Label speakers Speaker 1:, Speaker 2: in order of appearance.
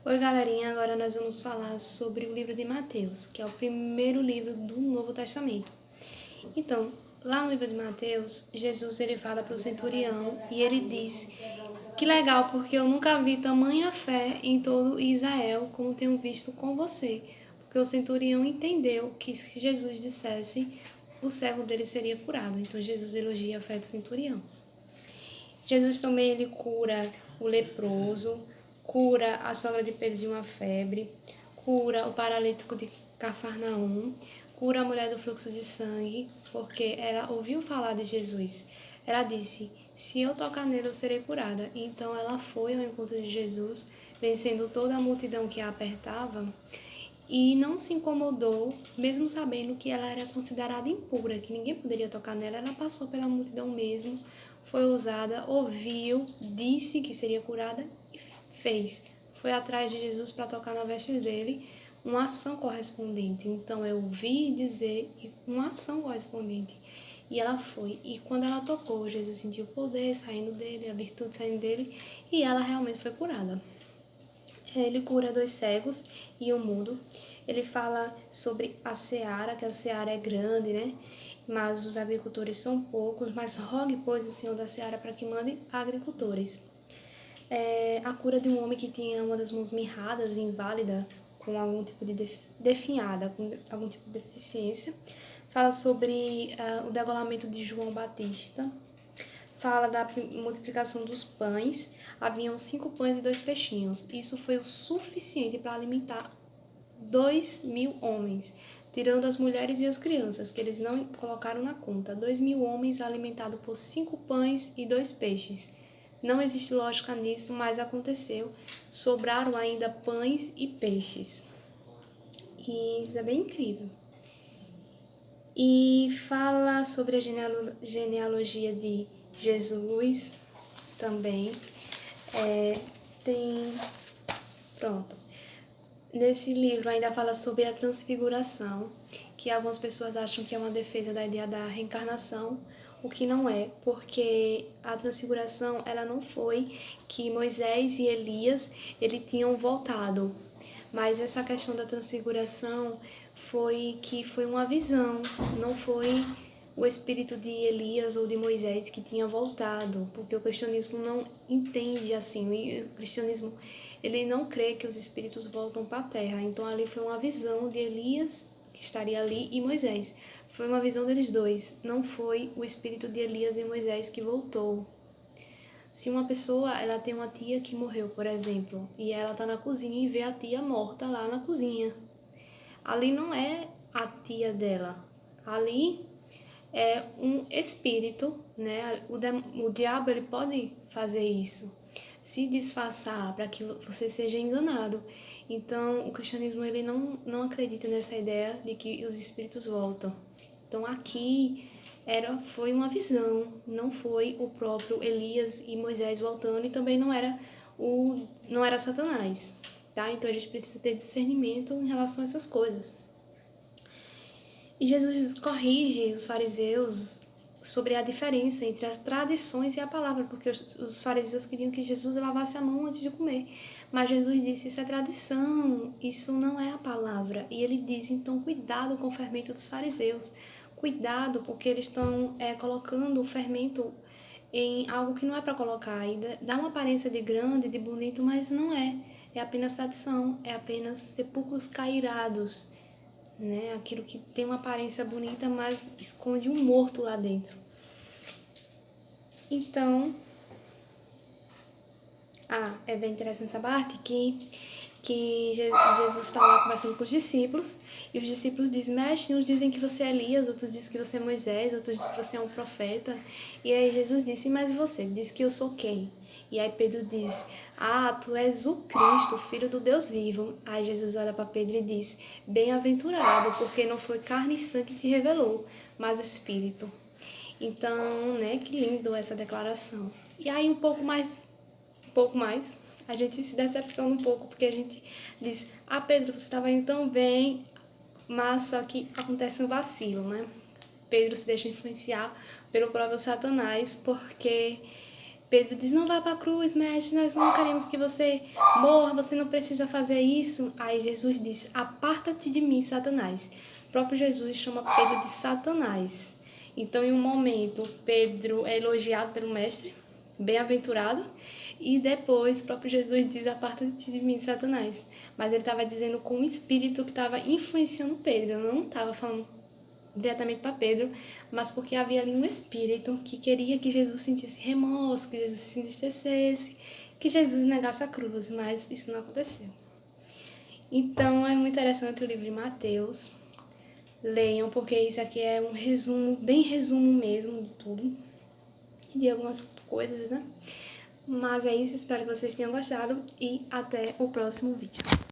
Speaker 1: Oi, galerinha, agora nós vamos falar sobre o livro de Mateus, que é o primeiro livro do Novo Testamento. Então, lá no livro de Mateus, Jesus ele fala para o centurião e ele diz: que legal, porque eu nunca vi tamanha fé em todo Israel como tenho visto com você. Porque o centurião entendeu que se Jesus dissesse, o servo dele seria curado. Então Jesus elogia a fé do centurião. Jesus também ele cura o leproso, cura a sogra de Pedro de uma febre, cura o paralítico de Cafarnaum, cura a mulher do fluxo de sangue, porque ela ouviu falar de Jesus. Ela disse: se eu tocar nele, eu serei curada. Então ela foi ao encontro de Jesus, vencendo toda a multidão que a apertava, e não se incomodou, mesmo sabendo que ela era considerada impura, que ninguém poderia tocar nela. Ela passou pela multidão mesmo, foi ousada, ouviu, disse que seria curada e fez. Foi atrás de Jesus para tocar nas vestes dele, uma ação correspondente. Então eu ouvi dizer uma ação correspondente. E ela foi. E quando ela tocou, Jesus sentiu o poder saindo dele, a virtude saindo dele, e ela realmente foi curada. Ele cura 2 cegos e um mudo. Ele fala sobre a seara, que a seara é grande, né? Mas os agricultores são poucos, mas rogue, pois, o Senhor da seara para que mande agricultores. A cura de um homem que tinha uma das mãos mirradas e inválida, com algum tipo de definhada, com algum tipo de deficiência. Fala sobre o degolamento de João Batista. Fala da multiplicação dos pães. Haviam 5 pães e 2 peixinhos. Isso foi o suficiente para alimentar 2.000 homens, tirando as mulheres e as crianças, que eles não colocaram na conta. 2.000 homens alimentados por 5 pães e 2 peixes. Não existe lógica nisso, mas aconteceu. Sobraram ainda pães e peixes. E isso é bem incrível. E fala sobre a genealogia de Jesus também. Pronto. Nesse livro ainda fala sobre a transfiguração, que algumas pessoas acham que é uma defesa da ideia da reencarnação, o que não é, porque a transfiguração ela não foi que Moisés e Elias ele tinham voltado, mas essa questão da transfiguração foi uma visão, não foi o espírito de Elias ou de Moisés que tinha voltado, porque o cristianismo não entende assim, o cristianismo ele não crê que os espíritos voltam para a terra. Então ali foi uma visão de Elias, que estaria ali, e Moisés. Foi uma visão deles dois, não foi o espírito de Elias e Moisés que voltou. Se uma pessoa ela tem uma tia que morreu, por exemplo, e ela está na cozinha e vê a tia morta lá na cozinha, ali não é a tia dela, ali é um espírito, né? O diabo ele pode fazer isso, se disfarçar para que você seja enganado. Então, o cristianismo ele não acredita nessa ideia de que os espíritos voltam. Então, aqui foi uma visão, não foi o próprio Elias e Moisés voltando, e também não era Satanás, tá? Então, a gente precisa ter discernimento em relação a essas coisas. E Jesus corrige os fariseus sobre a diferença entre as tradições e a palavra, porque os fariseus queriam que Jesus lavasse a mão antes de comer. Mas Jesus disse, isso é tradição, isso não é a palavra. E ele diz, então, cuidado com o fermento dos fariseus. Cuidado, porque eles estão colocando o fermento em algo que não é para colocar. E dá uma aparência de grande, de bonito, mas não é. É apenas tradição, é apenas sepulcros cairados, né? Aquilo que tem uma aparência bonita, mas esconde um morto lá dentro. Então, é bem interessante essa parte que Jesus está lá conversando com os discípulos, e os discípulos dizem, mestre, uns dizem que você é Elias, outros dizem que você é Moisés, outros dizem que você é um profeta. E aí Jesus disse, mas e você? Diz que eu sou quem? E aí Pedro diz, tu és o Cristo, o Filho do Deus vivo. Aí Jesus olha para Pedro e diz, bem-aventurado, porque não foi carne e sangue que te revelou, mas o Espírito. Então, né, que lindo essa declaração. E aí um pouco mais, a gente se decepciona um pouco, porque a gente diz, Pedro, você estava indo tão bem, mas só que acontece um vacilo, né? Pedro se deixa influenciar pelo próprio Satanás, porque Pedro diz, não vá para a cruz, mestre, nós não queremos que você morra, você não precisa fazer isso. Aí Jesus diz, aparta-te de mim, Satanás. O próprio Jesus chama Pedro de Satanás. Então, em um momento, Pedro é elogiado pelo mestre, bem-aventurado, e depois o próprio Jesus diz, aparta-te de mim, Satanás. Mas ele estava dizendo com o espírito que estava influenciando Pedro, eu não estava falando diretamente para Pedro, mas porque havia ali um espírito que queria que Jesus sentisse remorso, que Jesus se entristecesse, que Jesus negasse a cruz, mas isso não aconteceu. Então é muito interessante o livro de Mateus. Leiam, porque isso aqui é um resumo, bem resumo mesmo de tudo, de algumas coisas, né? Mas é isso, espero que vocês tenham gostado e até o próximo vídeo.